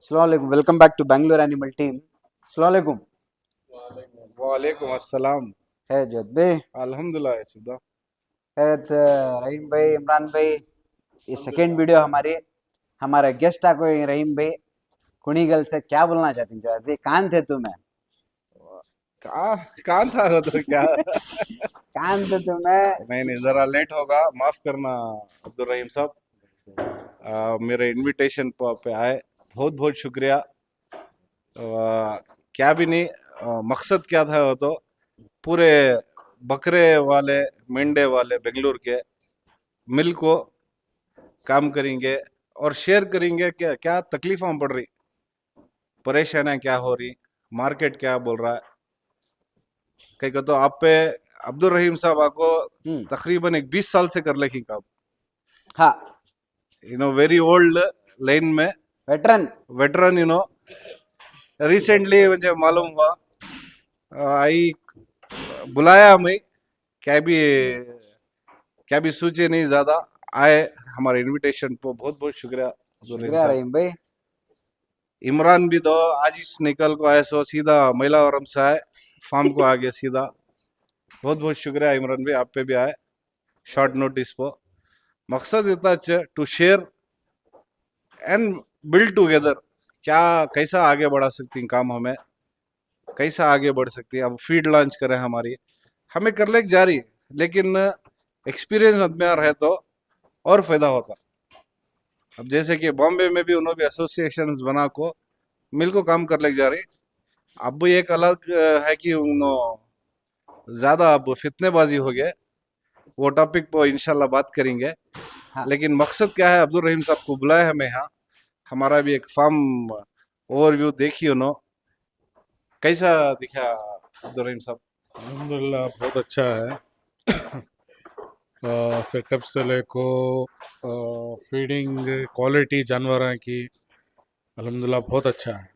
Assalamualaikum. Welcome back to Bangalore Animal Team. Assalamualaikum. वालेकुम अस्सलाम। है जद भाई, अल्हम्दुलिल्लाह सुधा। खैरत रहीम भाई, इमरान भाई, ये सेकेंड वीडियो हमारी। हमारा गेस्ट आ कोई रहीम भाई कुणीगल से क्या बोलना चाहते हैं जवाद भाई? कान थे तुम्हें, कहाँ कहाँ था वो तो क्या। कान थे तुम्हें। नहीं नहीं, जरा लेट होगा, माफ करना अब्दुल रहीम साहब। मेरे इनविटेशन पे आए, बहुत बहुत शुक्रिया। क्या भी नहीं, मकसद क्या था वो तो पूरे बकरे वाले मेंढे वाले बेंगलुरु के मिल को काम करेंगे और शेयर करेंगे क्या क्या तकलीफें पड़ रही, परेशानियां क्या हो रही, मार्केट क्या बोल रहा है। कहीं का तो आप पे अब्दुल रहीम साहब आपको तकरीबन एक 20 साल से कर लेखी काम, हाँ, वेरी ओल्ड लाइन में वेटरन। वेटरन रिसेंटली मुझे मालूम हुआ, आई बुलाया हमें, क्या भी क्या भी सोचे नहीं ज्यादा, आए हमारे इनविटेशन पर। बहुत बहुत शुक्रिया अब्दुल रहीम शुक्रिया साहब। रहीम भाई। इमरान भी तो आज इस निकल को आए, सो सीधा महिलावरम से आए, फार्म को आ गए सीधा। बहुत बहुत शुक्रिया इमरान भाई, आप पे भी आए शॉर्ट नोटिस पर। मकसद इतना to share and build together, क्या कैसा आगे बढ़ा सकती हैं काम, हमें कैसा आगे बढ़ सकती है। अब फीड लॉन्च करें हमारी, हमें कर ले जा रही, लेकिन एक्सपीरियंस आदमी आ रहे तो और फायदा होता। अब जैसे कि बॉम्बे में भी उन्होंने भी एसोसिएशन बना को मिल को काम कर ले जा रही। अब भी एक अलग है कि ज्यादा अब फितनेबाजी हो गया, वो टॉपिक पर इंशाल्लाह बात करेंगे। हाँ, लेकिन मकसद क्या है, अब्दुल रहीम साहब को बुलाया हमें यहाँ, हमारा भी एक फार्म ओवरव्यू देखिए नो, कैसा दिखा अब्दुल रहीम साहब। अल्हम्दुलिल्लाह बहुत अच्छा है। सेटअप से लेको फीडिंग क्वालिटी जानवरों की अल्हम्दुलिल्लाह बहुत अच्छा है।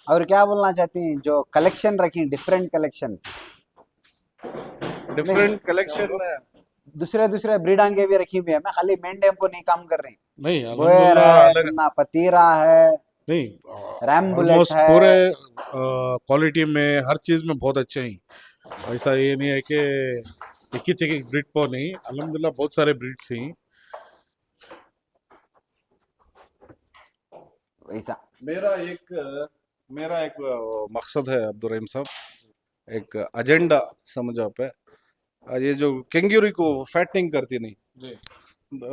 और क्या बोलना चाहती हैं जो कलेक्शन रखी, डिफरेंट कलेक्शन? नहीं, डिफरेंट कलेक्शन। दूसरे दूसरे ब्रीडांगे भी रखी हुई है, मैं खाली मेंढे को नहीं काम कर रही। नहीं बोयर अल्हम्दुलिल्लाह है, अलग तुमना पतीरा है, नहीं, रैम बुलेट ऑलमोस्ट है। पूरे क्वालिटी में हर चीज़ में बहुत अच्छे हैं। ऐसा ये नहीं है कि एक ही ब्रीड पर नहीं, अल्हम्दुलिल्लाह बहुत सारे ब्रीड्स हैं। वैसा मेरा एक मेरा एक मकसद है अब्दुल रहीम साहब, एक एजेंडा समझो पे। ये जो कैंगरी को फैटनिंग करती नहीं,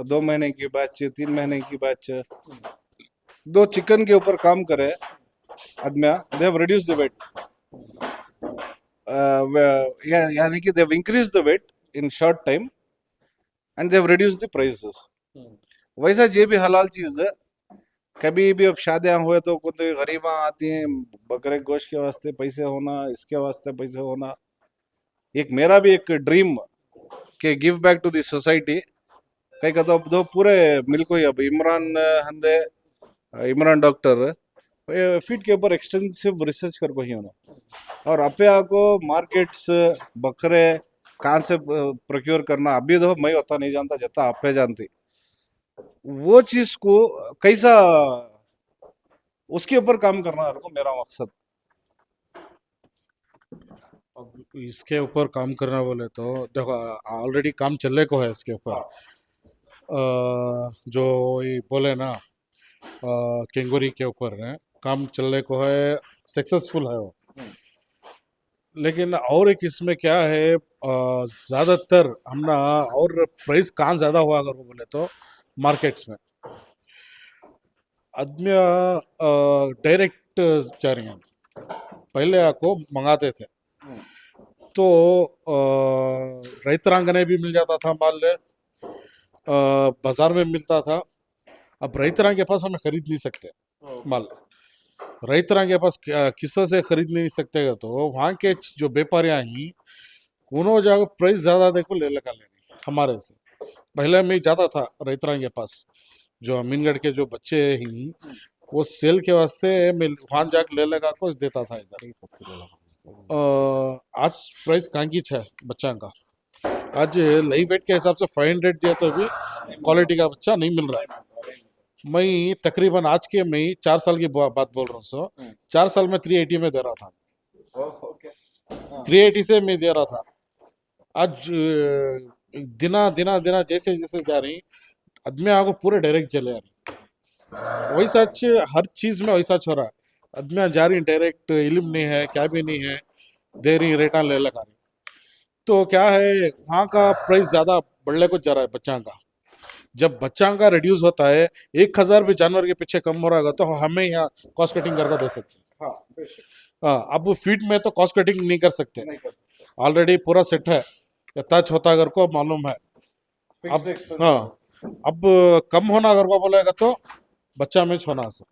2 महीने की बैच, 3 महीने की बैच, दो चिकन के ऊपर काम करे आदमिया, they have reduce the weight, यानी कि they have increase the weight in short time and they have reduce the prices. वैसा ये भी हलाल चीज है। कभी भी अब शादियां हुए तो कुछ गरीबा आती हैं, बकरे गोश्त के वास्ते पैसे होना, इसके वास्ते पैसे होना। एक मेरा भी एक ड्रीम के give back to the society. कई का तो अब दो पूरे मिल को ही अब इमरान हंदे, इमरान डॉक्टर फीड के ऊपर एक्सटेंसिव रिसर्च कर को ही होना, और अपे को मार्केट्स बकरे कहाँ से प्रोक्योर करना अभी तो मैं उतना नहीं जानता जितना आपे जानती। वो चीज को कैसा, उसके ऊपर काम करना है मेरा मकसद। अब इसके ऊपर काम करना बोले तो देखो, ऑलरेडी काम चलने को है इसके ऊपर। जो ये बोले ना, केंगोरी के ऊपर है काम चलने को है, सक्सेसफुल है वो। लेकिन और एक इसमें क्या है, ज़्यादातर हमना और प्राइस कहाँ ज़्यादा हुआ अगर वो बोले तो मार्केट्स में आदमी डायरेक्ट जा रही हैं। पहले आपको मंगाते थे तो रैतरांगने भी मिल जाता था माल, बाजार में मिलता था। अब रैतरां के पास हमें खरीद नहीं सकते माल, रैतरां के पास किसी से खरीद नहीं सकते तो वहाँ के जो व्यापारियाँ ही उन्होंने जाकर प्राइस ज़्यादा देखो ले लगा लेने हमारे से। पहले मैं जाता था रैतरां के पास, जो अमीनगढ़ के जो बच्चे ही वो सेल के वास्ते मैं वहाँ जाकर ले लगा को देता था इधर। आज प्राइस कहाँ की है बच्चा का, आज लाइव वेट के हिसाब से 500 दिया तो भी क्वालिटी का बच्चा नहीं मिल रहा है। मैं तकरीबन आज के मैं 4 साल की बात बोल रहा हूँ सो 4 साल में 380 में दे रहा था, ओके 380 से मैं दे रहा था। आज दिना दिना दिना जैसे जैसे जा रही आदमी आपको पूरे डायरेक्ट चले आ रही, वैसा हर चीज में वैसा हो रहा है। आदमी जा रही डायरेक्ट, इल्म नहीं है क्या भी नहीं है, दे रही रेटा ले लगा रही। तो क्या है वहाँ का प्राइस ज्यादा बढ़ने को जा रहा है बच्चा का। जब बच्चा का रिड्यूस होता है, 1,000 भी जानवर के पीछे कम हो रहा है तो हमें यहाँ कॉस्ट कटिंग करके दे सकते हैं। हाँ बेशक हाँ, अब फीड में तो कॉस्ट कटिंग नहीं कर सकते, नहीं कर सकते ऑलरेडी पूरा सेट है, या टच होता अगर को मालूम है। फिक्स्ड अब एक्सपेंस हाँ, अब कम होना अगर को बोलेगा तो बच्चा मैच होना सर।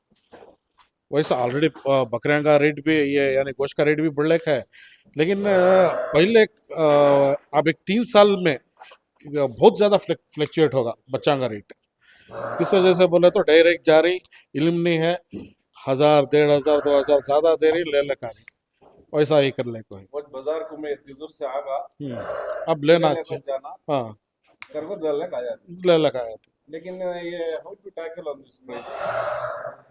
वैसा ऑलरेडी बकरियां का रेट भी ये यानी गोश्त का रेट भी बढ़ रखा है, लेकिन पहले अब एक 3 साल में बहुत ज्यादा फ्लक्चुएट होगा बच्चा का रेट। किस वजह से बोले तो डायरेक्ट जा रही, इल्म नहीं है, 1,000 1,500 2,000 ज्यादा दे रही, ले लगा रही, वैसा ही कर ले कोई। वो बाजार को मैं इतनी दूर से आगा अब लेना लेने अच्छे, को जाना हाँ कर को दल लगा जाती ले लगाया था। लेकिन ये how to tackle on this price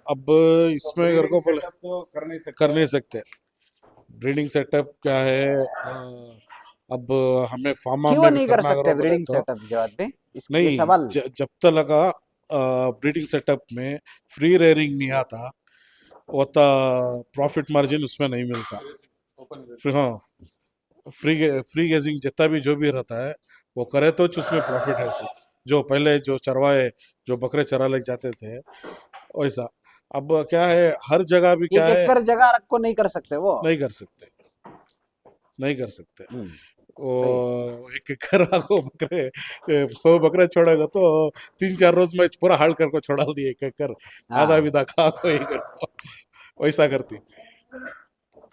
अब इसमें अगर को बोले तो कर नहीं सकते कर नहीं सकते। ब्रीडिंग सेटअप क्या है, अब हमें फार्मा क्यों में भी नहीं कर करना सकते अगर बोले ब्रीडिंग तो सेटअप जवाब में, इसके ये नहीं। सवाल। जब तक लगा ब्रीडिंग सेटअप में फ्री रेयरिंग नहीं आता, होता प्रॉफिट मार्जिन उसमें नहीं मिलता। हाँ, फ्री गेजिंग जितना भी जो भी रहता है वो करे तो उसमें प्रॉफिट है उसे। जो पहले जो चरवाए जो बकरे चरा ले जाते थे वैसा। अब क्या है हर जगह भी क्या एक है, एकड़ जगह रख को नहीं कर सकते वो। नहीं कर सकते, नहीं कर सकते। हम्म, वो एक एकड़ को बकरे 100 बकरे छोड़ेगा तो 3-4 रोज में पूरा हाल कर को छोड़ा दिए एक एकड़, आधा हाँ विदा खा को ही कर को, वैसा करती।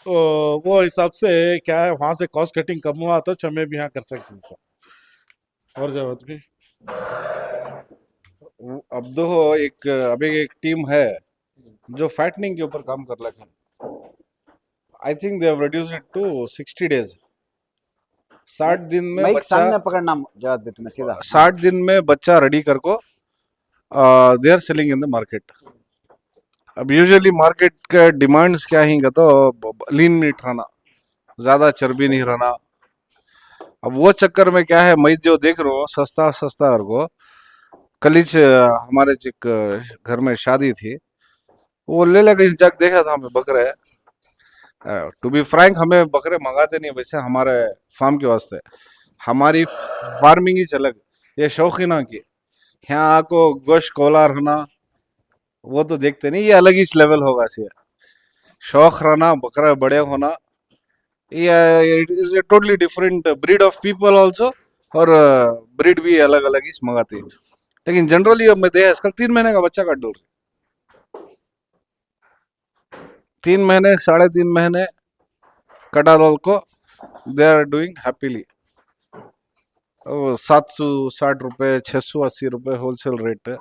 तो वो हिसाब से क्या है वहां से कॉस्ट कटिंग कम हुआ तो हमें भी यहाँ कर सकते हैं सब। और जरूरत भी अब दो एक अभी एक टीम है जो फैटनिंग के ऊपर काम कर रहा है। I think they have reduced it to 60 days. 60 दिन में माइक बच्चा सामने पकड़ना जवाब भी तुम्हें सीधा। 60 दिन में बच्चा रेडी कर को they are selling in the market. अब यूजुअली मार्केट के डिमांड्स क्या ही तो लीन मीट रहना, ज्यादा चर्बी नहीं रहना। अब वो चक्कर में क्या है मैं जो देख रहा हूँ सस्ता सस्ता और को कलीच हमारे एक घर में शादी थी, वो ले लगा इस जग देखा था हमें बकरे। टू बी फ्रैंक हमें बकरे मंगाते नहीं वैसे हमारे फार्म के वास्ते, हमारी फार्मिंग ही चलग ये शौकीना की। यहाँ को गोश्त कोला रहना वो तो देखते नहीं, ये अलग ही लेवल होगा सी शौक रहना बकरा बड़े होना, ये it is a totally different breed of people also. और ब्रीड भी अलग अलग ही मंगाती है। लेकिन जनरली अब मैं देखा इसका 3 महीने का बच्चा काट दो, 3 महीने 3.5 महीने कटा दो को दे आर डूइंग हैप्पीली। 760 रुपए 680 रुपए होलसेल रेट है।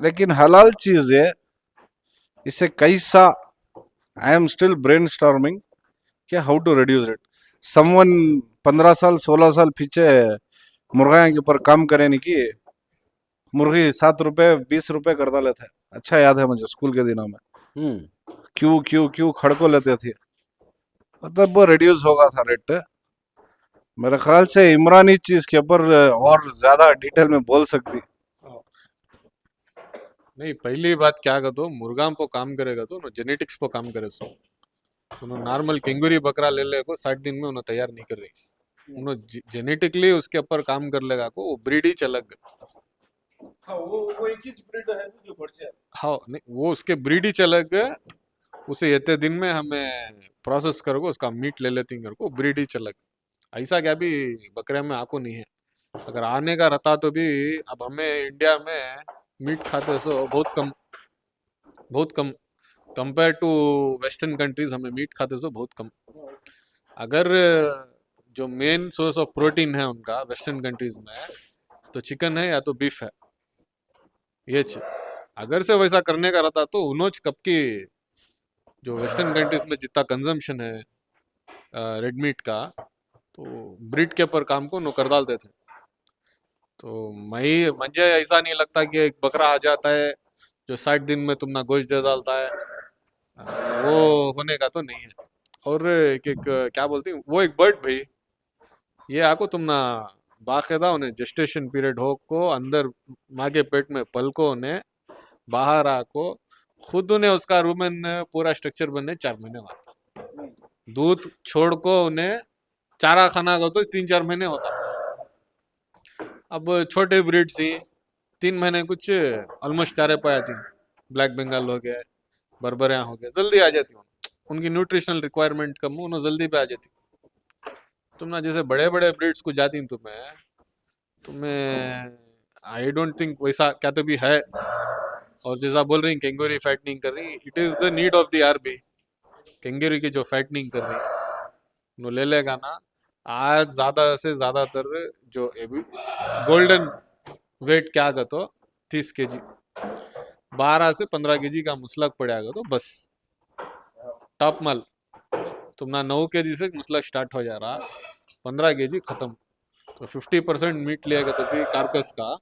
लेकिन हलाल चीज है, इसे कैसा I am still brainstorming कि how to reduce it. Someone 15 साल 16 साल पीछे मुर्गा के ऊपर काम करे नहीं कि मुर्गी 7 रुपए 20 रुपए कर डाले थे। अच्छा याद है मुझे स्कूल के दिनों में क्यों क्यों क्यों खड़को लेते थे, मतलब वो रिड्यूस होगा था रेट। मेरे ख्याल से इमरान इस चीज के ऊपर और ज्यादा डिटेल में बोल सकती। नहीं, पहली बात क्या कर दो मुर्गा पे काम करेगा तो जेनेटिक्स पे काम करे सो नॉर्मल केंगुरी बकरा ले ले को 60 दिन में उन्हें तैयार नहीं कर रही। उन्हें जेनेटिकली उसके ऊपर काम कर लेगा को वो ब्रीड ही चलग। हाँ वो एक ही ब्रीड है जो बढ़ जाए। हाँ नहीं, वो उसके ब्रीड ही चलग, उसे इतने दिन में हमें प्रोसेस करो उसका मीट ले लेती करको ब्रीड ही चलग। ऐसा क्या भी बकरे में आको नहीं है, अगर आने का रहता तो भी अब हमें इंडिया में मीट खाते सो बहुत कम कंपेयर टू वेस्टर्न कंट्रीज, हमें मीट खाते सो बहुत कम। अगर जो मेन सोर्स ऑफ प्रोटीन है उनका वेस्टर्न कंट्रीज में तो चिकन है या तो बीफ है, ये अगर से वैसा करने का रहता तो उन्होंने कब की जो वेस्टर्न कंट्रीज में जितना कंजम्पशन है रेड मीट का तो ब्रीड के ऊपर काम को नो कर डालते थे। तो मुझे ऐसा नहीं लगता कि एक बकरा आ जाता है जो 60 दिन में तुमना गोश्त दे डालता है, वो होने का तो नहीं है। और एक क्या बोलती हूँ, वो एक बर्ड भाई, ये आको तुमना बाकायदा उन्हें जेस्टेशन पीरियड हो को अंदर माँ के पेट में पल को उन्हें बाहर आको खुद उन्हें उसका रूमेन पूरा स्ट्रक्चर बनने 4 महीने होता। दूध छोड़ को उन्हें चारा खाना का तो 3-4 महीने होता। अब छोटे ब्रीड सी 3 महीने कुछ ऑलमोस्ट चारे पाया थी, ब्लैक बंगाल हो गया, बर्बरियां हो गया, जल्दी आ जाती हूँ। उनकी न्यूट्रिशनल रिक्वायरमेंट कम हो, उन्हें जल्दी पे आ जाती। तुम ना जैसे बड़े बड़े ब्रीड्स को जाती तुम्हें तुम्हें आई डोंट थिंक वैसा क्या तो भी है। और जैसा बोल रही कैंगोरी फैटनिंग कर रही, it is the need of the RB. कैंगोरी की जो फैटनिंग कर रही नो ले लेगा ना, आज ज्यादा से ज्यादातर जो गोल्डन वेट क्या आगा तो 30 kg, 12 से 15 kg का मुसलक पड़ेगा तो बस टॉप माल। तुम ना 9 kg से मुसलक स्टार्ट हो जा रहा, 15 kg खत्म। तो 50% मीट लिएगा तो भी कार्कस का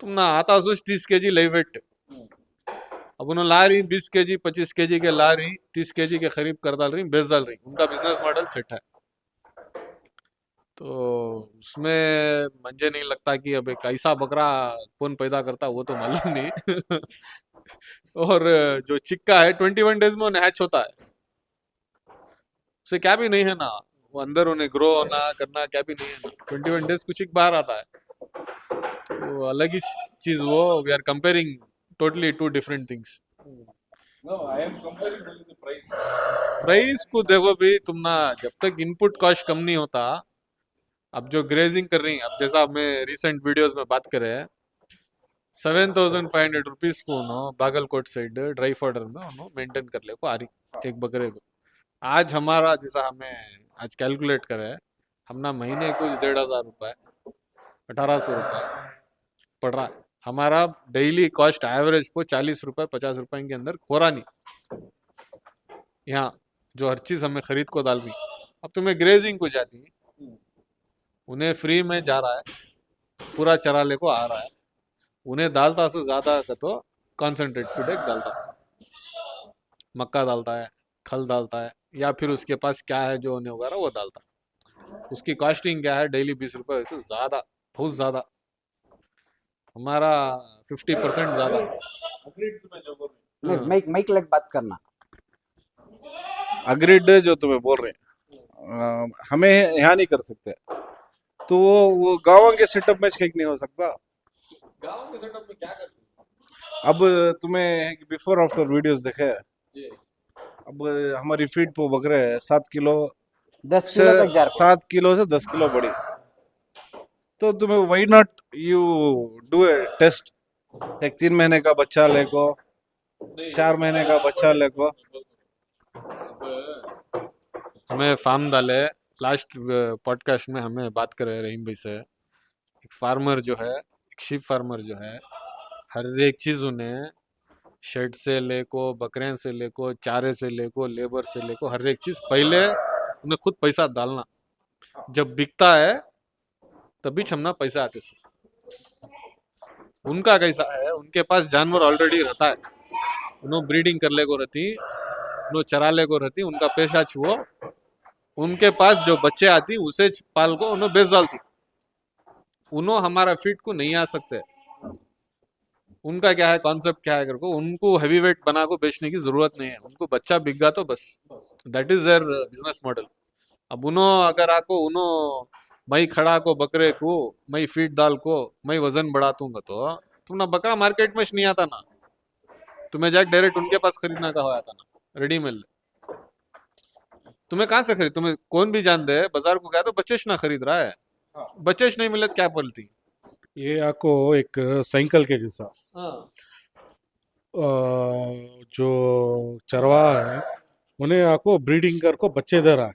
तुम ना आता सोच 30 kg लाइव वेट। अब उन्होंने ला रही 20 kg 25 kg के ला रही, 30 kg के करीब कर डाल रही, बेच डाल रही, उनका बिजनेस मॉडल सेट है। तो उसमें मुझे नहीं लगता कि अब एक ऐसा बकरा कौन पैदा करता वो तो मालूम नहीं। और जो चिक्का है 21 डेज में उन्हें हैच होता है, उसे क्या भी नहीं है ना, वो अंदर उन्हें ग्रो होना करना क्या भी नहीं है ना, 21 डेज कुछ एक बाहर आता है। तो अलग ही चीज वो, we are comparing totally two different things. No, I am comparing only the price. Price को देखो भी तुम ना, जब तक इनपुट कॉस्ट कम नहीं होता। अब जो ग्रेजिंग कर रही हैं, अब जैसा हमने रिसेंट वीडियोस में बात करे हैं, 7,500 रुपीज को उन्होंने बागलकोट साइड ड्राई फॉडर में उन्होंने मेंटेन कर ले को आ रही एक बकरे को। आज हमारा जैसा हमें आज कैलकुलेट करे है, हमना महीने कुछ 1,500 रुपए 1,800 रुपए पड़ रहा है। हमारा डेली कॉस्ट एवरेज को 40 रुपए 50 रुपए के अंदर खोरा नहीं, यहाँ जो हर चीज हमें खरीद को डाल रही। अब तुम्हें ग्रेजिंग को जाती, उन्हें फ्री में जा रहा है, पूरा चराले को आ रहा है, उन्हें डालता से ज्यादा का तो कॉन्सेंट्रेट फीड एक डालता, मक्का डालता है, खल डालता है, या फिर उसके पास क्या है जो उन्हें उगा रहा वो डालता। उसकी कॉस्टिंग क्या है, डेली 20 रुपए हुई तो ज्यादा, बहुत ज्यादा, हमारा 50% ज्यादा। Agreed तुम्हें जो बोल रही नहीं, माइक माइक लग बात करना। अग्रीड जो तुम्हें बोल रहे हैं, हमें यहाँ नहीं कर सकते, तो वो गाँव के सेटअप में ठीक नहीं हो सकता। गांव के सेटअप में क्या करते अब तुम्हें बिफोर आफ्टर वीडियोस देखे, अब हमारी फीड पे बकरे 7 किलो 10 से किलो तक जा रहा 7 किलो से 10 किलो बड़ी, तो तुम्हें why not you do a test, एक 3 महीने का बच्चा लेको, 4 महीने का बच्चा लेको। हमें फार्म डाले, लास्ट पॉडकास्ट में हमें बात कर रहे हैं रहीम भाई से, एक फार्मर जो है, एक शीप फार्मर जो है, हर एक चीज उन्हें शेड से लेको, बकरे से लेको, चारे से लेको, लेबर से लेको, हर एक चीज पहले उन्हें खुद पैसा डालना, जब बिकता है तभी छमना पैसा आते से। उनका कैसा है, उनके पास जानवर ऑलरेडी रहता है, उन्होंने ब्रीडिंग कर ले को रहती, उन्होंने चरा ले को रहती, उनका पेशा छुओ, उनके पास जो बच्चे आती उसे पाल को उन्होंने बेच डालती, उन्होंने हमारा फीड को नहीं आ सकते। उनका क्या है कॉन्सेप्ट, क्या है करको, उनको हैवी वेट बना को बेचने की जरूरत नहीं है, उनको बच्चा बिक गया तो बस, that is their business model. अब उन्होंने अगर आको उन्होंने मई खड़ा को बकरे को मई फीड डाल को मई वजन बढ़ा दूंगा तो तुमने बकरा मार्केट में नहीं आता ना, तुम्हें जाके डायरेक्ट उनके पास खरीदना का हो आता ना, रेडी मिल। तुम्हें कहाँ से खरीद, तुम्हें कौन भी जान दे, बाजार को गया तो बच्चेश ना खरीद रहा है, बच्चेश नहीं मिले तो क्या पलती। ये आपको एक साइकिल के जैसा जो चरवाहा है उन्हें आपको ब्रीडिंग कर को बच्चे दे रहा है,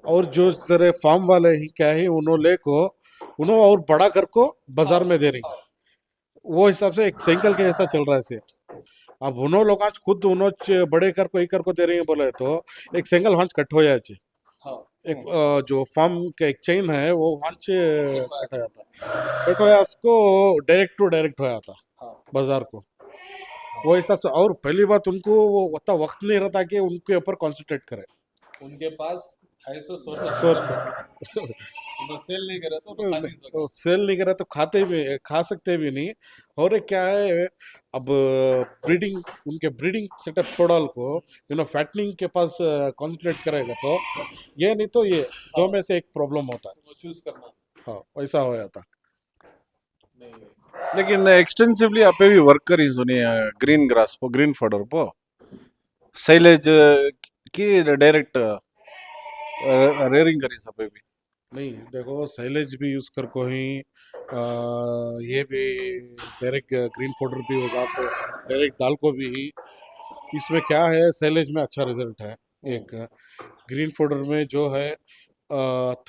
और जो सारे फार्म वाले ही क्या है उन्होंने ले को उन्होंने और बड़ा कर को बाजार में दे रही, वो हिसाब से एक साइकिल के जैसा चल रहा है इसे। अब उन्होंने लोग आज खुद उन्होंने बड़े कर को एक कर को दे रही है बोले तो एक सिंगल हंच कट हो जाए, एक जो फार्म का एक चेन है वो वहाँ से हटाया था, बट उसको डायरेक्ट टू डायरेक्ट होया था बाजार को। वो ऐसा और पहली बात उनको वो उतना वक्त नहीं रहता कि उनके ऊपर कॉन्सेंट्रेट करे। उनके पास है सो सोर्स सेल नहीं करे तो खा नहीं सकते। तो सेल नहीं करा तो खाते भी खा सकते भी नहीं। और एक क्या है, अब ब्रीडिंग उनके ब्रीडिंग सेटअप छोड़ा को फैटनिंग के पास कंसंट्रेट करेगा तो ये नहीं तो ये दो में से एक प्रॉब्लम होता है। वो चूज करना हाँ वैसा हो जाता। नहीं। लेकिन एक्सटेंसिवली आपे भी वर्क करी सुनी ग्रीन ग्रास पो ग्रीन फॉडर पो साइलेज की डायरेक्ट रेयरिंग करी सपे भी नहीं देखो साइलेज भी यूज कर को ही ये भी डायरेक्ट ग्रीन फोडर भी होगा तो डायरेक्ट दाल को भी ही। इसमें क्या है साइलेज में अच्छा रिजल्ट है, एक ग्रीन फोडर में जो है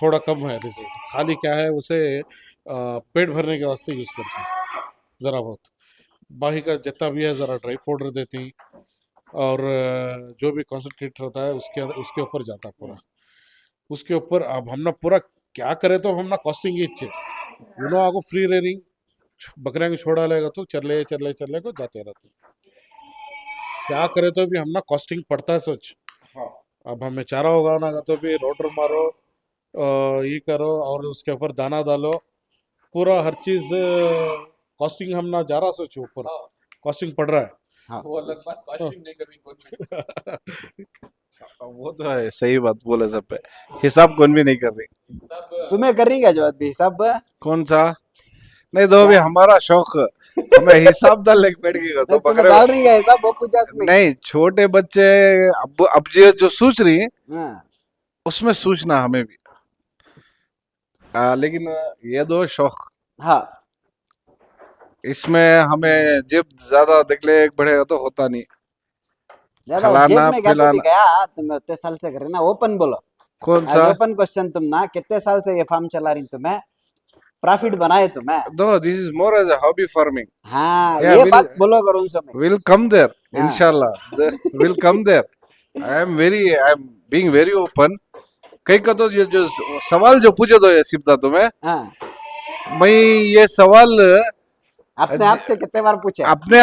थोड़ा कम है रिजल्ट। खाली क्या है उसे पेट भरने के वास्ते यूज करते हैं ज़रा बहुत। बाकी का जितना भी है ज़रा ड्राई फोडर देती और जो भी कॉन्सेंट्रेट रहता है उसके उसके ऊपर जाता पूरा। उसके ऊपर अब हमने पूरा क्या करे तो हमने कॉस्टिंग इच्छे आगो फ्री रेयरिंग बकरियां को छोड़ा लेगा तो चले चले चले को जाते रहते। क्या करे तो भी हमने कॉस्टिंग पड़ता है सोच। अब हमें चारा उगाना का तो भी रोटर मारो ये करो और उसके ऊपर दाना डालो, पूरा हर चीज कॉस्टिंग हम ना जा रहा सोचो ऊपर कॉस्टिंग पड़ रहा है। हाँ वो अलग बात, कॉस्टिंग नहीं करनी कौन भी। वो तो है सही बात बोले सब पे हिसाब कौन भी नहीं कर रही। सब तुम्हें कर रही क्या जवाब भी हिसाब? कौन सा नहीं दो भी हमारा शौक हमें हिसाब डाल लेके बैठ गएगा तो तुम्हें बकरे डाल रही है हिसाब वो 50 में? नहीं छोटे बच्चे अब जो सोच रही है हाँ उसमें सोचना हमें भी लेकिन ये दो शौक हाँ इसमें हमें जब ज्यादा देख ले एक बढ़ेगा तो होता नहीं। ज्यादा खिलाना, जेब में क्या तो भी पिलाना। गया तुम उतने साल से कर रही ना। ओपन बोलो कौन आज सा ओपन क्वेश्चन तुम ना कितने साल से ये फार्म चला रही तुम्हें प्रॉफिट बनाए तुम्हें? Though this is more as a hobby farming हाँ Yeah, ये will- बात बोलो करो उन समय। विल कम देयर हाँ। इंशाल्लाह will come there. I am being very open. कई का तो ये जो सवाल जो पूछे तो ये सिप्ता तुम्हें हाँ मैं ये सवाल अपने आप से कितने बार पूछा? अपने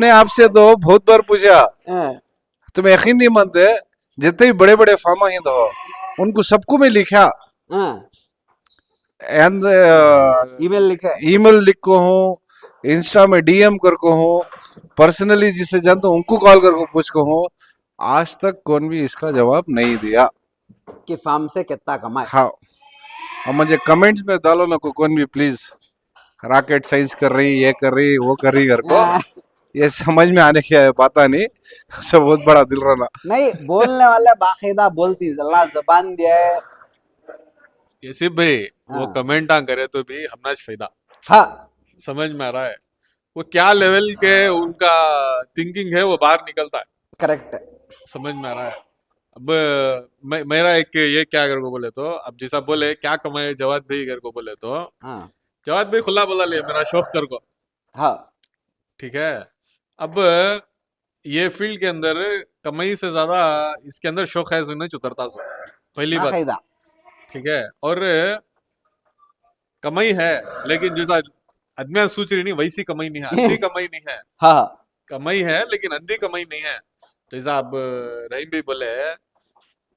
आप से तो बहुत बार पूछा। हाँ, तुम्हें यकीन नहीं मानते जितने भी बड़े बड़े फार्मा ही तो उनको सबको मैं लिखा हाँ एंड ईमेल लिखा है? ईमेल लिख को हूँ, इंस्टा में डीएम कर को हूँ, पर्सनली जिसे जानता हूँ उनको कॉल कर को पूछ को हूँ। आज तक कौन भी इसका जवाब नहीं दिया। कि फार्म से कितना कमाए? हाँ अब मुझे कमेंट्स में डालो ना को कौन भी प्लीज रॉकेट साइंस कर रही ये कर रही वो कर रही घर को हाँ, ये समझ में आने की बात नहीं सब बहुत बड़ा दिल रहना। नहीं बोलने वाले बाकायदा बोलती अल्लाह जबान दिया है। ये सिर्फ भाई वो हाँ। कमेंट ना करे तो भी हमना फायदा हाँ समझ में आ रहा है। वो क्या लेवल के उनका थिंकिंग है वो बाहर निकलता है, करेक्ट है। समझ में आ रहा है। अब मेरा एक ये क्या अगर को बोले तो अब जैसा बोले क्या कमाए जवाद भाई अगर को बोले तो हाँ जवाद भाई खुला बोला ले मेरा शौक कर को, हाँ ठीक है। अब ये फील्ड के अंदर कमाई से ज्यादा इसके अंदर शौक है सुनने उतरता सो पहली बात, बाकायदा ठीक है। और कमाई है लेकिन जैसा आदमी सोच रही नहीं वैसी कमाई नहीं है, अंधी कमाई नहीं है। हाँ कमाई है लेकिन अंधी कमाई नहीं है। जैसा अब रहीम भी बोले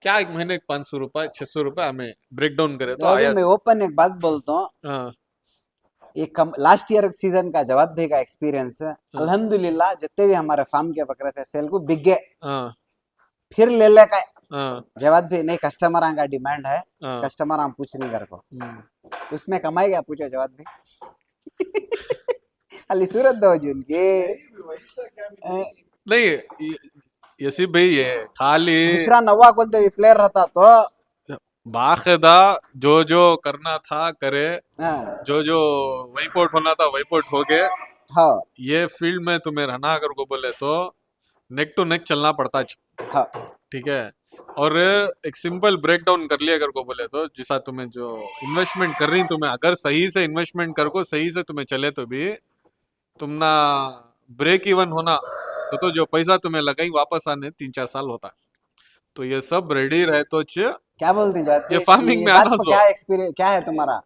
क्या एक महीने 500 रुपए 600 रुपए हमें ब्रेक डाउन करे तो अभी आया मैं ओपन एक बात बोलता हूँ। हाँ एक लास्ट ईयर सीजन का जवाब भाई का एक्सपीरियंस है अल्हम्दुलिल्लाह जितने भी हमारे फार्म के बकरे थे सेल को बिक गए। हाँ फिर ले ले का हाँ जवाब भी नहीं कस्टमर का डिमांड है हाँ कस्टमर हम पूछ नहीं कर को हम्म। उसमें कमाई क्या पूछो जवाब भी अली सूरत दो जून के नहीं ये सिर्फ भाई ये खाली दूसरा नवा कौन तो प्लेयर रहता तो बाकायदा जो जो करना था करे, हाँ जो वाइपआउट होना था वाइपआउट हो गए। हाँ ये फील्ड में तुम्हें रहना अगर को बोले तो नेक टू नेक चलना पड़ता है, हाँ ठीक है। और एक सिंपल ब्रेक डाउन कर लिया अगर को बोले तो जैसा तुम्हें जो इन्वेस्टमेंट कर रही तुम्हें अगर सही से इन्वेस्टमेंट कर को सही से तुम्हें चले तो भी तुम ना ब्रेक इवन होना तो जो पैसा तुम्हें लगाई वापस आने 3-4 साल होता है। तो ये सब रेडी रहे तो क्या बोलते हैं जवाद ये भाई? farming ये में बात आना को सो। क्या एक्सपीरियंस क्या है तुम्हारा?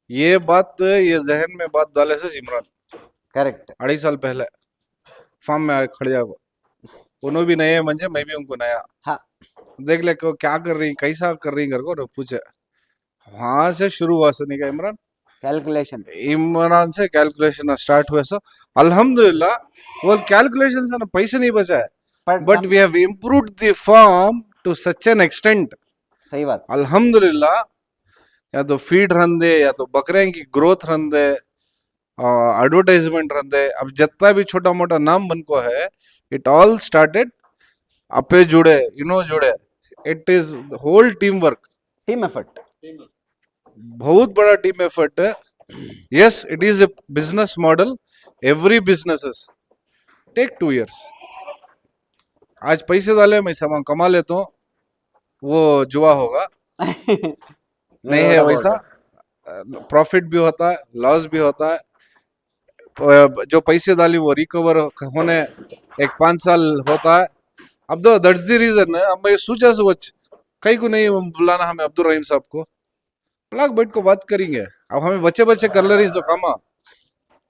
ये बात ये जहन में बात डाले से इमरान करेक्ट. 2.5 साल पहले फार्म में आके खड़े जाओ, उन्होंने भी नए मंजे, मैं भी उनको नया, हाँ. देख ले को क्या कर रही, कैसा कर रही घर को ना पूछे। वहां से शुरू हुआ सुनी का इमरान, कैलकुलेशन. इमरान से कैलकुलेशन स्टार्ट हुआ सो। अल्हम्दुलिल्लाह वो कैलकुलेशन से ना पैसे नहीं बचा है, पर but we have improved the form to such an extent. सही बात. अल्हम्दुलिल्लाह, या तो फीड रन दे, या तो बकरे की ग्रोथ रन दे, एडवर्टाइजमेंट रन दे, अब जितना भी छोटा मोटा नाम बन को है, इट ऑल स्टार्टेड अपे जुड़े, इनो जुड़े, it is whole team work, team effort. बहुत बड़ा टीम एफर्ट है। Yes, it is a business model, every businesses take 2 years। आज पैसे डाले मैं सामान कमा लेता हूँ, वो जुआ होगा, नहीं है वैसा। प्रॉफिट भी होता है, लॉस भी होता है, जो पैसे डाली वो रिकवर होने 1-5 साल होता है। अब दो दैट्स द रीजन, अब मैं सोचा सोच कहीं को नहीं बुलाना हमें अब्दुल रहीम साहब को, लाख बैठ को बात करेंगे। अब हमें बच्चे बच्चे कर ले रही जो कामा,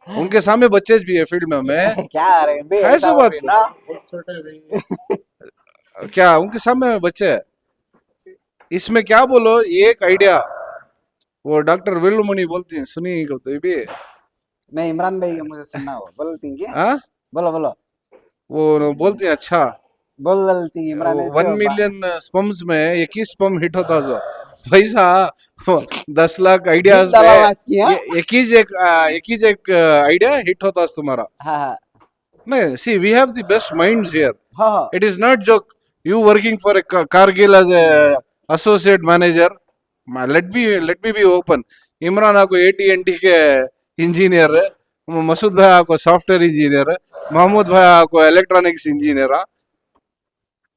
उनके सामने बच्चे भी है फील्ड में, हमें क्या आ रहे हैं बे? है ऐसा सो हो बात रही ना. क्या उनके सामने बच्चे है। इसमें क्या बोलो, ये एक आइडिया वो डॉक्टर वेलुमणि बोलती हैं, सुनी कभी भी? नहीं, इमरान भाई मुझे सुनना हो. बोलती हैं क्या? हाँ, बोलो बोलो. वो बोलती हैं अच्छा, बोलती हैं इमरान है 1 जो मिलियन स्पम्स में 21 स्पम हिट होता जो पैसा, 10 लाख आइडियाज डाला में वास किया. एक ही एक आइडिया हिट होता है तुम्हारा। हाँ हाँ नहीं, see we have the best minds here, हाँ हाँ. It is not joke you working for a Cargill as a associate manager. Let me be open, Imran आपको AT&T के इंजीनियर है, मसूद भाई आपको सॉफ्टवेयर इंजीनियर है, महमूद भाई आपको इलेक्ट्रॉनिक्स इंजीनियर है,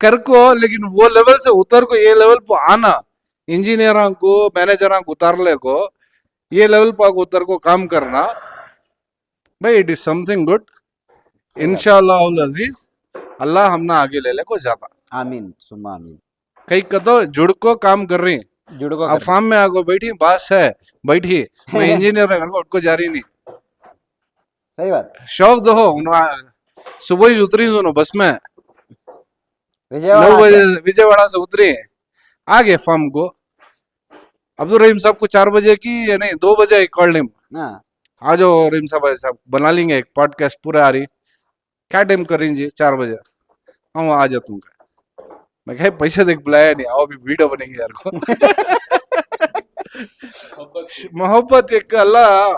कर को लेकिन वो लेवल से उतर को ये लेवल पर आना, इंजीनियर को मैनेजर को उतारले को ये लेवल पर उतर को काम करना, भाई इट इज समथिंग गुड। इंशाल्लाह अजीज, अल्लाह हमने आगे ले ले को जाता। आमीन सुम्मा आमीन. कई कतो जुड़ को काम कर रही, जुड़ को अब कर. फार्म में आगो बैठी, बास है बैठी, मैं इंजीनियर है घर को उठको जा रही नहीं, सही बात. शौक दो सुबह ही उतरी सुनो बस में, 9 विजयवाड़ा बजे से. विजयवाड़ा से उतरी, आ गए फार्म को। अब्दुल रहीम साहब को 4 बजे की या नहीं 2 बजे कॉल हिम, हाँ. आ जाओ रहीम साहब बना लेंगे एक पॉडकास्ट पूरा आ रही, क्या टाइम कर रही जी? 4 बजे हम आ जाता हूँ। मैं कहा पैसे देख बुलाया नहीं, आओ अभी वीडियो बनेंगे यार को। मोहब्बत एक अल्लाह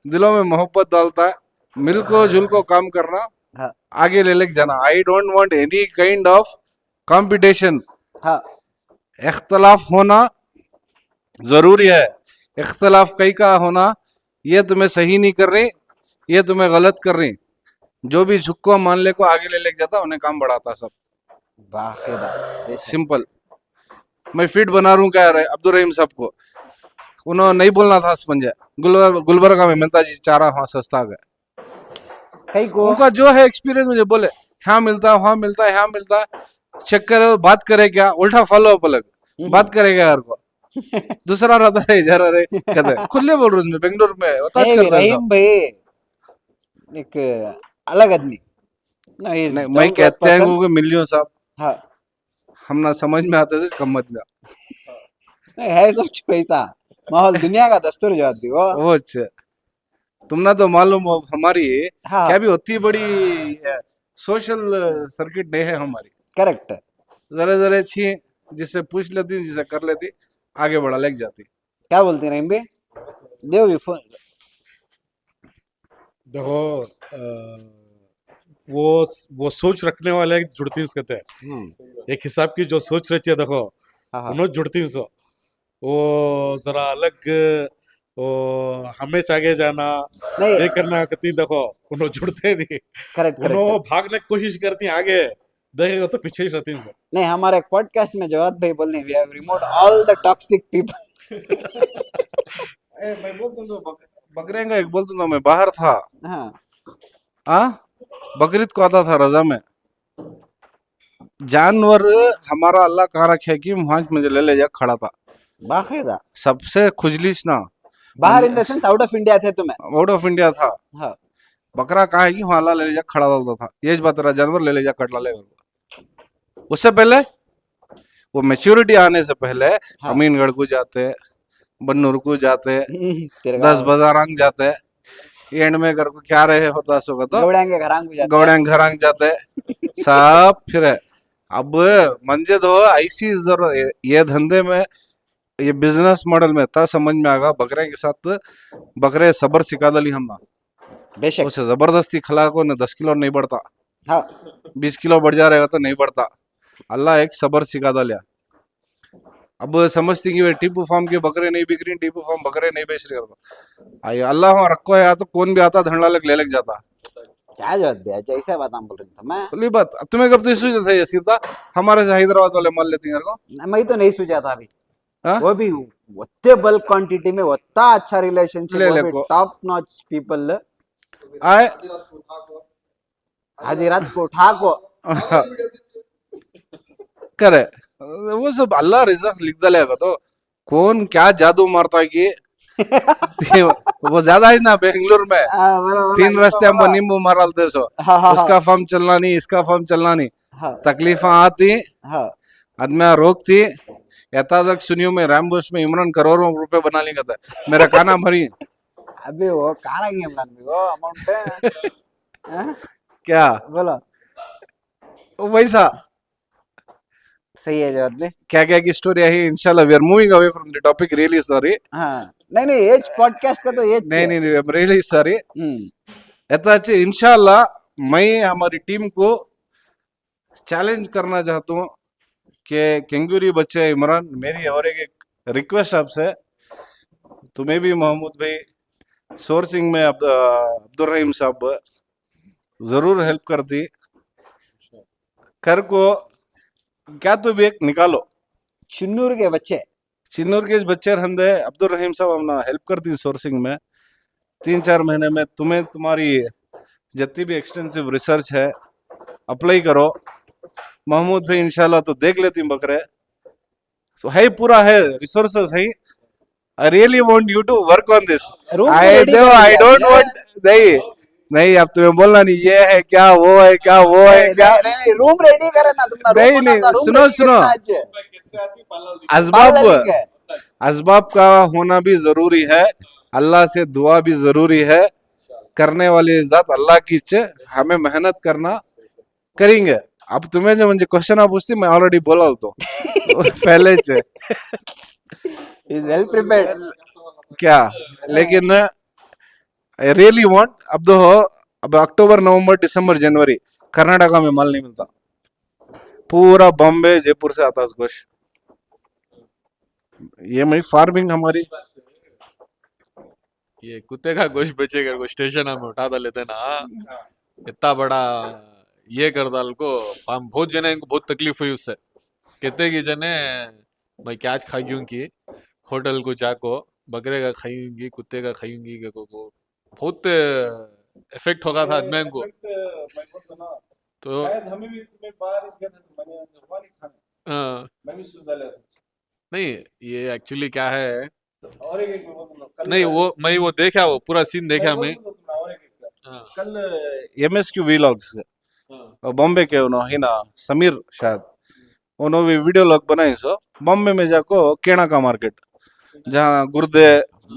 दिलों में मोहब्बत डालता है, मिल को जुल को काम करना, हाँ आगे ले लेके जाना। I don't want any kind of competition. हाँ. इख्तलाफ होना जरूरी है, इख्तलाफ कई का होना, ये तुम्हें सही नहीं कर रही, ये तुम्हें गलत कर रही, जो भी झुक्को मान ले को आगे ले लेके जाता उन्हें काम बढ़ाता सब। बाखिदा. बेशक. सिंपल। मैं फिट बना रहा हूँ क्या रहे अब्दुल रहीम साहब को, उन्होंने नहीं बोलना था स्पंजा, गुलबर्गा में मिलता जी चारा वहाँ सस्ता गया, कई को उनका जो है एक्सपीरियंस मुझे बोले यहाँ मिलता है, वहाँ मिलता है, यहाँ मिलता है, चेक करे बात करे क्या, उल्टा फॉलो अप अलग बात करेगा यार को, दूसरा रहता है जा रहे कहते हैं खुले बोल रहे बेंगलोर में बताज नहीं, कर रहे रहीम भाई एक अलग आदमी. No, he is नहीं, down मैं to earth कहते हैं person. कि मिलियन साहब हाँ. हम ना समझ में आते थे कम मत में नहीं है सोच पैसा माहौल दुनिया का दस्तूर जो आती वो. वो अच्छा, तुम ना तो मालूम हो हमारी हाँ. क्या भी होती बड़ी सोशल सर्किट नहीं है हमारी, करेक्ट. जरा जरा छी जिससे पूछ लेती जिससे कर लेती आगे बढ़ा लेके जाती। क्या बोलते हैं रहीम भाई? देव भी फोन. देखो वो सोच रखने वाले जुड़ती कहते हैं, एक हिसाब की जो सोच रची है देखो हाँ हाँ. उन्होंने जुड़ती सो वो जरा अलग, वो हमें आगे जाना नहीं. ये करना कती देखो उन्होंने जुड़ते नहीं, करेक्ट उन्होंने करेक्ट. भागने की कोशिश करती हैं आगे, देखेगा तो पीछे ही रहती सो। नहीं, हमारे एक पॉडकास्ट में जवाद भाई बोलने we have removed all the toxic people. मैं बोलता हूँ बकरे का एक बोलता हूँ, मैं बाहर था हाँ आ बकरीद को आता था रजा में, जानवर हमारा अल्लाह कहाँ रखे कि वहां मुझे ले जा खड़ा था बाकायदा सबसे खुजलिश ना बाहर in the sense out of India थे तुम्हें? आउट ऑफ इंडिया था हाँ बकरा कहाँ है कि वहां अल्लाह ले जा खड़ा होता था ये बात रहा जानवर ले जा कटला ले उससे पहले वो मेच्योरिटी आने से पहले हाँ। अमीनगढ़ को जाते बन्नूर को जाते तेरे 10 बाजारंग जाते एंड में घर को क्या रहे होता सो तो गौड़ेंगे घरांग भी जाते हैं। गौड़ंग घरांग जाते सब फिर अब मंजे दो ऐसी जरूरत ये धंधे में ये बिजनेस मॉडल में था समझ में आगा बकरे के साथ बकरे सबर सिखा दली हम ना बेशक उसे जबरदस्ती खिला को न 10 किलो नहीं बढ़ता हाँ 20 किलो बढ़ जा रहेगा तो नहीं बढ़ता अल्लाह एक सबर सिखा दिया अब समझती कि वे टीपू फार्म के बकरे नहीं बिक रही टीपू फार्म बकरे नहीं बेच रहे आई अल्लाह वहाँ रखो है तो कौन भी आता धंडा लग ले लग जाता क्या जवाब दिया जैसे बात हम बोल रहे थे मैं खुली बात अब तुम्हें कब तो सूझा था ये सीधा हमारे से हैदराबाद वाले मान लेती हैं को मैं तो नहीं सोचा था अभी हाँ? वो भी उतने बल्क क्वांटिटी में उतना अच्छा ले रिलेशनशिप को। टॉप नॉच पीपल आए आधी रात को उठा को करे वो सब अल्लाह रिजक लिख दलेगा तो कौन क्या जादू मारता है कि वो ज्यादा ही ना बेंगलुरु में तीन रास्ते हम नींबू मारते सो उसका फॉर्म चलना नहीं इसका फॉर्म चलना नहीं तकलीफा आती हाँ आदमी रोकती यथा तक सुनियो में रैम्बोस में इमरान करोड़ों रुपए बना लेगा था मेरा खाना भरी अभी वो कहाँ रहेंगे इमरान भी वो अमाउंट क्या बोलो वैसा सही है जवाब दे क्या की स्टोरी है इंशाल्लाह we are moving away from the topic really sorry हाँ नहीं नहीं एज पॉडकास्ट का तो एज नहीं नहीं आई एम रियली सॉरी हम्म ऐसा इंशाल्लाह मैं हमारी टीम को चैलेंज करना चाहता हूँ कि केंगूरी बच्चे इमरान मेरी और एक रिक्वेस्ट आपसे तुम्हें भी मोहम्मद भाई सोर्सिंग में अब्दुल रहीम साहब जरूर हेल्प करती कर को क्या तो भी एक निकालो चिन्नूर के बच्चे चिन्नूर के बच्चे हंदे अब्दुल रहीम साहब हमने हेल्प करती सोर्सिंग में 3-4 महीने में तुम्हें तुम्हारी जितनी भी एक्सटेंसिव रिसर्च है अप्लाई करो महमूद भाई इंशाल्लाह तो देख लेती बकरे तो है पूरा है रिसोर्सेस है I really want you to work on this Room आई ready कर आई दिया, डोंट ये- वांट नहीं नहीं अब तुम्हें बोलना नहीं ये है क्या वो है क्या वो है क्या नहीं रूम रेडी करे ना तुम नहीं, नहीं, सुनो, सुनो। असबाब असबाब का होना भी जरूरी है अल्लाह से दुआ भी जरूरी है करने वाली जात अल्लाह की इच्छा हमें मेहनत करना करेंगे अब तुम्हें जो मुझे क्वेश्चन आप पूछती मैं ऑलरेडी बोला तो पहले से इज वेल प्रिपेयर्ड क्या लेकिन आई रियली वांट अब तो अब अक्टूबर नवंबर दिसंबर जनवरी कर्नाटका में माल नहीं मिलता पूरा बॉम्बे जयपुर से आता है गोश्त ये मेरी फार्मिंग हमारी ये कुत्ते का गोश्त बेचेगा को स्टेशन में उठा दे लेते ना इतना बड़ा ये कर डाल को हम बहुत जने को बहुत तकलीफ हुई उससे कहते कि जने मैं क्या आज खाऊंगी की होटल को जाको बकरे का खाऊंगी कुत्ते का खाऊंगी को बहुत इफेक्ट होगा था आदमी को तो हाँ, नहीं ये एक्चुअली क्या है नहीं वो मैं वो देखा वो पूरा सीन देखा मैं हाँ, कल MSQ व्लॉग्स बॉम्बे के उन्होंने ही ना समीर शायद उन्होंने भी वीडियो लॉग बनाई सो बॉम्बे में जाको केना का मार्केट जहाँ गुर्दे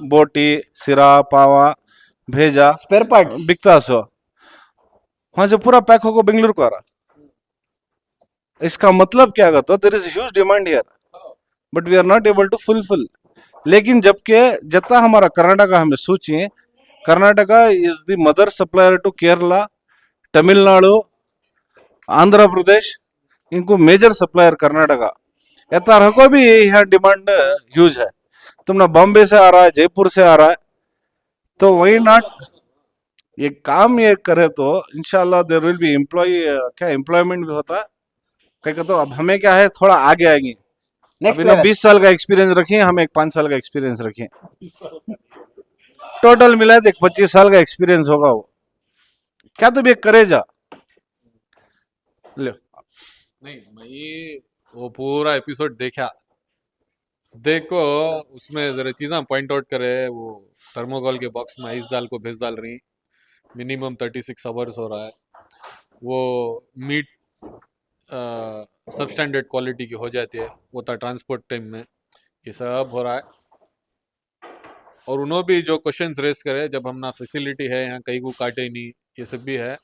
बोटी सिरा पावा भेजा स्पेयर पार्ट्स बिकता सो वहां से पूरा पैक होकर बेंगलुरु को आ रहा इसका मतलब क्या होगा तो there is huge demand here but we are not able to fulfil लेकिन जबकि जितना हमारा कर्नाटका हमें सोचिए Karnataka is the mother supplier to Kerala Tamil Nadu Andhra Pradesh इनको मेजर सप्लायर कर्नाटका ऐसा रखो भी यहाँ डिमांड ह्यूज है तुमने बॉम्बे से आ रहा है जयपुर से आ रहा है तो वही नॉट ये काम ये करे तो इंशाल्लाह देयर विल बी एम्प्लॉय क्या एम्प्लॉयमेंट भी होता है कहीं तो अब हमें क्या है थोड़ा आगे आएंगे नेक्स्ट अभी ना 20 साल का एक्सपीरियंस रखिए हम एक 5 साल का एक्सपीरियंस रखिए टोटल मिला तो एक 25 साल का एक्सपीरियंस होगा वो क्या तो भी करे जा ले नहीं मैं वो पूरा एपिसोड देखा देखो उसमें जरा चीज़ें पॉइंट आउट करे वो थर्मोकोल के बॉक्स में आइस डाल को भेज डाल रही मिनिमम 36 आवर्स हो रहा है वो मीट सब स्टैंडर्ड क्वालिटी की हो जाती है वो था ट्रांसपोर्ट टाइम में ये सब हो रहा है और उन्होंने भी जो क्वेश्चंस रेस करे जब हम ना फैसिलिटी है यहाँ कहीं को काटे नहीं ये सब भी है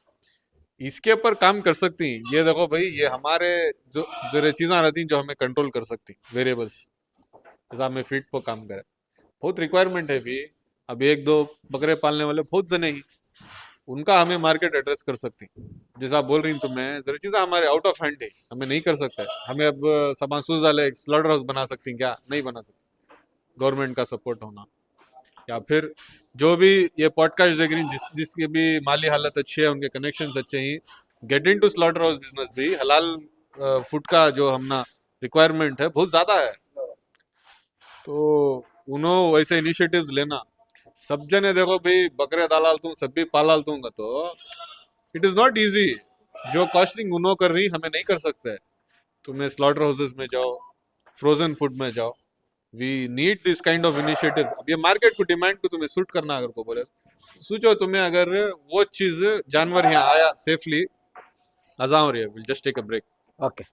इसके ऊपर काम कर सकती हैं ये देखो भाई ये हमारे जो जो चीज़ें रहती हैं जो हमें कंट्रोल कर सकती वेरिएबल्स जैसा हमें फीड पर काम करे बहुत रिक्वायरमेंट है भी अब एक दो बकरे पालने वाले बहुत जने ही उनका हमें मार्केट एड्रेस कर सकती जैसा आप बोल रही तुम्हें जरा चीज़ें हमारे आउट ऑफ हैंड है हमें नहीं कर सकते हमें अब सामान सूज वाले एक स्लॉटर हाउस बना सकती हैं क्या नहीं बना सकती गवर्नमेंट का सपोर्ट होना या फिर जो भी ये पॉडकास्ट देख रही जिसकी भी माली हालत अच्छी है उनके कनेक्शंस अच्छे ही get into slaughter house business भी हलाल फूड का जो हम ना रिक्वायरमेंट है बहुत ज़्यादा है तो उन्होंने वैसे इनिशिएटिव्स लेना सब जने देखो भाई बकरे दालाल तू सब भी पालाल दूंगा तो इट इज नॉट इजी जो कॉस्टिंग उन्होंने कर रही हमें नहीं कर सकते तुम्हें स्लॉटर हाउसेस में जाओ फ्रोजन फूड में जाओ we need this kind of initiatives अब ये मार्केट को डिमांड को तुम्हें सूट करना अगर को बोले सोचो तुम्हें अगर वो चीज जानवर यहाँ आया सेफली अजाम रही है will just take a break okay